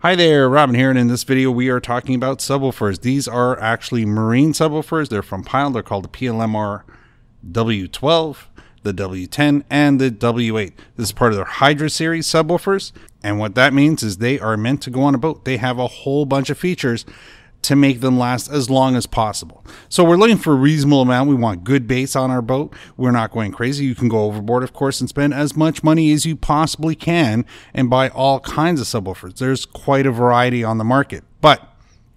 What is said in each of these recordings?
Hi there, Robin here, and in this video we are talking about subwoofers. These are actually marine subwoofers. They're from Pyle. They're called the PLMR W12, the W10, and the W8. This is part of their Hydra series subwoofers, and what that means is they are meant to go on a boat. They have a whole bunch of features to make them last as long as possible. So we're looking for a reasonable amount. We want good bass on our boat. We're not going crazy. You can go overboard, of course, and spend as much money as you possibly can and buy all kinds of subwoofers. There's quite a variety on the market, but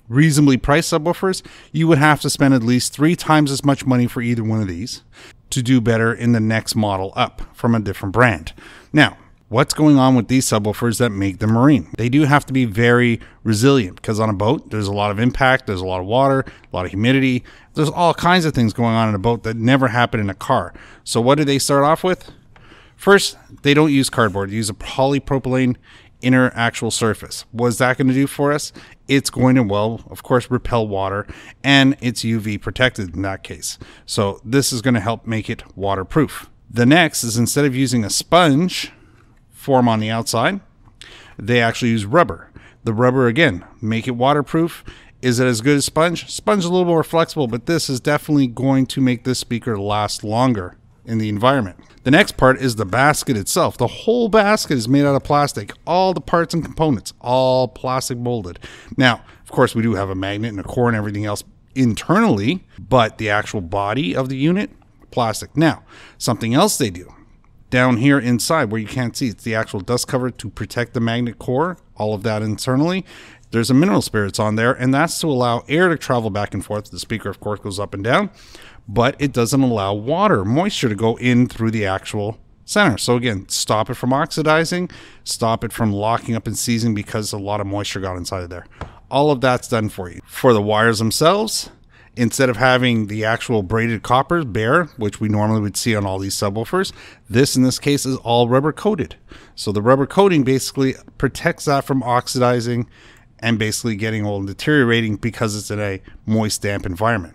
reasonably priced subwoofers, you would have to spend at least 3 times as much money for either one of these to do better in the next model up from a different brand. Now, what's going on with these subwoofers that make them marine? They do have to be very resilient because on a boat, there's a lot of impact, there's a lot of water, a lot of humidity. There's all kinds of things going on in a boat that never happen in a car. So what do they start off with? First, they don't use cardboard. They use a polypropylene inner actual surface. What's that going to do for us? It's going to, well, of course, repel water, and it's UV protected in that case. So this is going to help make it waterproof. The next is instead of using a sponge form on the outside, they actually use rubber. The rubber, again, make it waterproof. Is it as good as sponge? Sponge is a little more flexible, but this is definitely going to make this speaker last longer in the environment. The next part is the basket itself. The whole basket is made out of plastic. All the parts and components, all plastic molded. Now, of course, we do have a magnet and a core and everything else internally, but the actual body of the unit, plastic. Now, something else they do down here inside where you can't see, it's the actual dust cover to protect the magnet core, all of that internally. There's a mineral spirits on there, and that's to allow air to travel back and forth. The speaker, of course, goes up and down, but it doesn't allow water, moisture to go in through the actual center. So again, stop it from oxidizing, stop it from locking up and seizing because a lot of moisture got inside of there. All of that's done for you. For the wires themselves, instead of having the actual braided copper bare, which we normally would see on all these subwoofers, this in this case is all rubber coated. So the rubber coating basically protects that from oxidizing and basically getting old and deteriorating because it's in a moist, damp environment.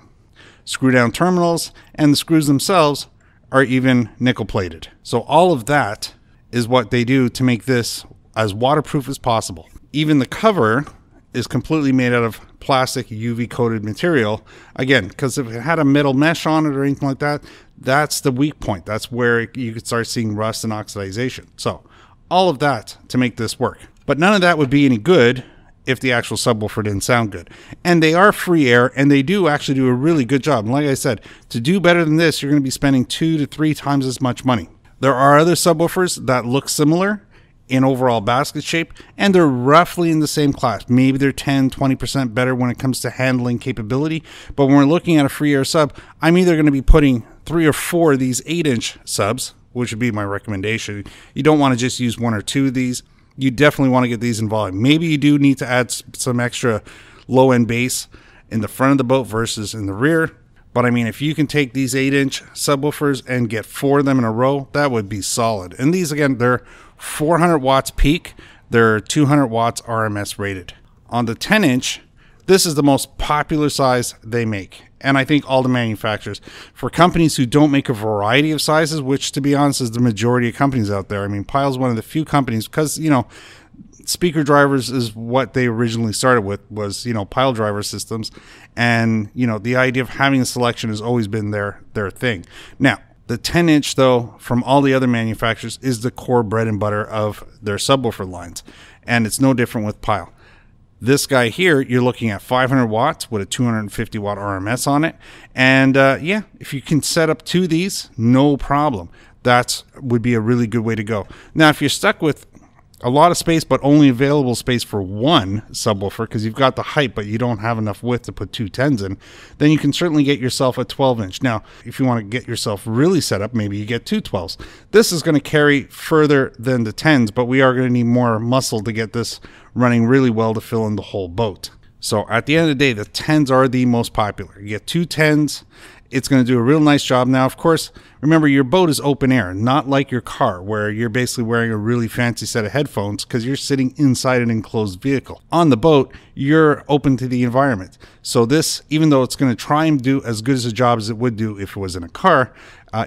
Screw down terminals and the screws themselves are even nickel plated. So all of that is what they do to make this as waterproof as possible. Even the cover is completely made out of plastic UV coated material, again, because if it had a metal mesh on it or anything like that, that's the weak point. That's where you could start seeing rust and oxidization. So all of that to make this work, but none of that would be any good if the actual subwoofer didn't sound good. And they are free air, and they do actually do a really good job. And like I said, to do better than this, you're going to be spending 2 to 3 times as much money. There are other subwoofers that look similar in overall basket shape, and they're roughly in the same class. Maybe they're 10-20% better when it comes to handling capability, but when we're looking at a free air sub, I'm either going to be putting 3 or 4 of these 8-inch subs, which would be my recommendation. You don't want to just use 1 or 2 of these. You definitely want to get these in volume. Maybe you do need to add some extra low-end bass in the front of the boat versus in the rear, but I mean, if you can take these 8-inch subwoofers and get 4 of them in a row, that would be solid. And these, again, they're 400 watts peak. They're 200 watts RMS rated. On the 10-inch, this is the most popular size they make. And I think all the manufacturers, for companies who don't make a variety of sizes, which to be honest is the majority of companies out there. I mean, Pyle's one of the few companies because, you know, speaker drivers is what they originally started with was, you know, Pyle driver systems. And, you know, the idea of having a selection has always been their thing. Now, the 10-inch, though, from all the other manufacturers, is the core bread and butter of their subwoofer lines. And it's no different with Pyle. This guy here, you're looking at 500 watts with a 250 watt RMS on it. And yeah, if you can set up 2 of these, no problem. That would be a really good way to go. Now, if you're stuck with a lot of space, but only available space for 1 subwoofer, because you've got the height, but you don't have enough width to put 2 10s in, then you can certainly get yourself a 12-inch. Now, if you want to get yourself really set up, maybe you get 2 12s. This is going to carry further than the 10s, but we are going to need more muscle to get this running really well to fill in the whole boat. So at the end of the day, the 10s are the most popular. You get 2 10s. It's going to do a real nice job. Now, of course, remember your boat is open air, not like your car where you're basically wearing a really fancy set of headphones because you're sitting inside an enclosed vehicle. On the boat, you're open to the environment. So this, even though it's going to try and do as good as a job as it would do if it was in a car,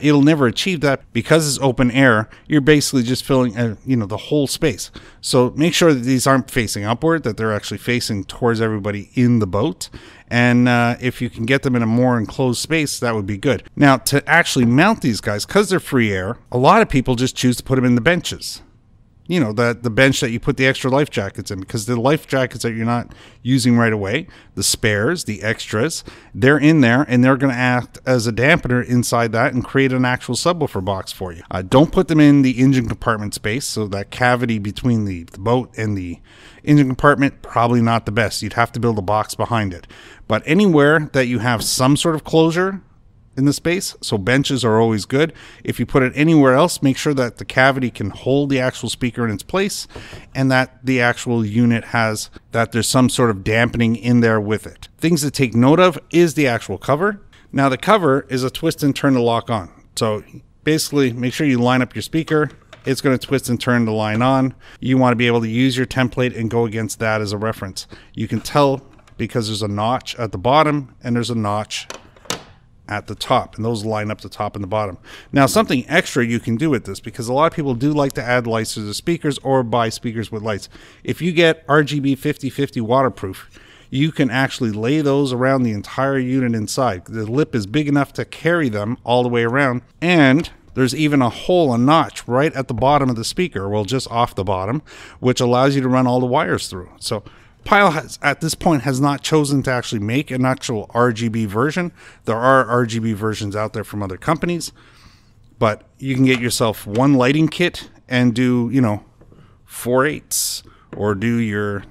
it'll never achieve that because it's open air. You're basically just filling, the whole space. So make sure that these aren't facing upward, that they're actually facing towards everybody in the boat. And if you can get them in a more enclosed space, that would be good. Now, to actually mount these guys, because they're free air, a lot of people just choose to put them in the benches. The bench that you put the extra life jackets in, because the life jackets that you're not using right away, the spares, the extras, they're in there and they're going to act as a dampener inside that and create an actual subwoofer box for you. Don't put them in the engine compartment space, so that cavity between the boat and the engine compartment, probably not the best. You'd have to build a box behind it. But anywhere that you have some sort of closure in the space, so benches are always good. If you put it anywhere else, make sure that the cavity can hold the actual speaker in its place and that the actual unit there's some sort of dampening in there with it. Things to take note of is the actual cover. Now the cover is a twist and turn to lock on. So basically make sure you line up your speaker. It's going to twist and turn to line on. You want to be able to use your template and go against that as a reference. You can tell because there's a notch at the bottom and there's a notch at the top, and those line up the top and the bottom. Now, something extra you can do with this, because a lot of people do like to add lights to the speakers or buy speakers with lights. If you get RGB 5050 waterproof, you can actually lay those around the entire unit inside. The lip is big enough to carry them all the way around, and there's even a hole, a notch right at the bottom of the speaker, well, just off the bottom, which allows you to run all the wires through. So Pyle at this point has not chosen to actually make an actual RGB version. There are RGB versions out there from other companies, but you can get yourself one lighting kit and do 4/8s or do your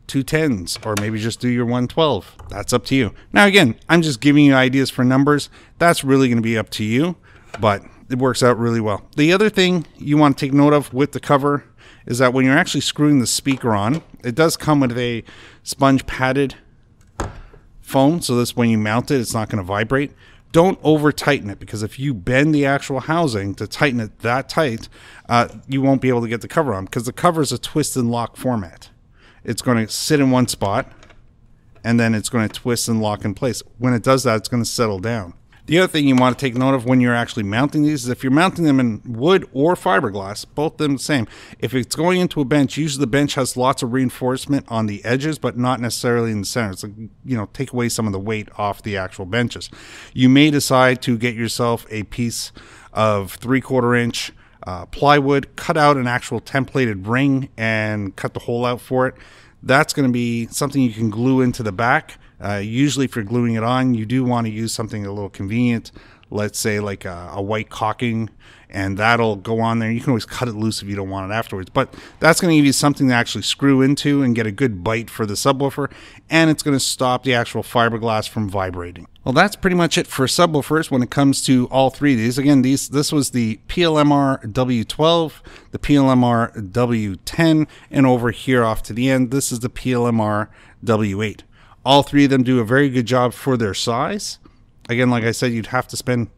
210s or maybe just do your 112. That's up to you. Now again, I'm just giving you ideas for numbers. That's really going to be up to you, but it works out really well. The other thing you want to take note of with the cover is that when you're actually screwing the speaker on, it does come with a sponge padded foam, so this when you mount it, it's not going to vibrate. Don't over tighten it, because if you bend the actual housing to tighten it that tight, you won't be able to get the cover on, because the cover is a twist and lock format. It's going to sit in one spot and then it's going to twist and lock in place. When it does that, it's going to settle down. The other thing you want to take note of when you're actually mounting these is if you're mounting them in wood or fiberglass, both of them the same. If it's going into a bench, usually the bench has lots of reinforcement on the edges, but not necessarily in the center. It's like, take away some of the weight off the actual benches. You may decide to get yourself a piece of 3/4 inch plywood, cut out an actual templated ring and cut the hole out for it. That's going to be something you can glue into the back. Usually if you're gluing it on, you do want to use something a little convenient, let's say like a white caulking, and that'll go on there. You can always cut it loose if you don't want it afterwards, but that's going to give you something to actually screw into and get a good bite for the subwoofer, and it's going to stop the actual fiberglass from vibrating. Well, that's pretty much it for subwoofers when it comes to all three of these. Again, this was the PLMR W12, the PLMR W10, and over here off to the end, this is the PLMR W8. All three of them do a very good job for their size. Again, like I said, you'd have to spend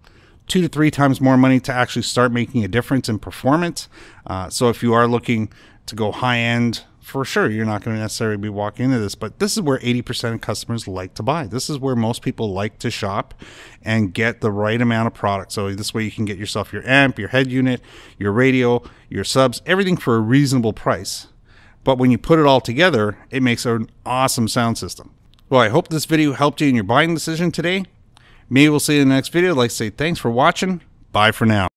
2 to 3 times more money to actually start making a difference in performance. So if you are looking to go high end, for sure, you're not going to necessarily be walking into this, but this is where 80% of customers like to buy. This is where most people like to shop and get the right amount of product. So this way you can get yourself your amp, your head unit, your radio, your subs, everything for a reasonable price. But when you put it all together, it makes an awesome sound system. Well, I hope this video helped you in your buying decision today. Maybe we'll see you in the next video. I'd like to say thanks for watching. Bye for now.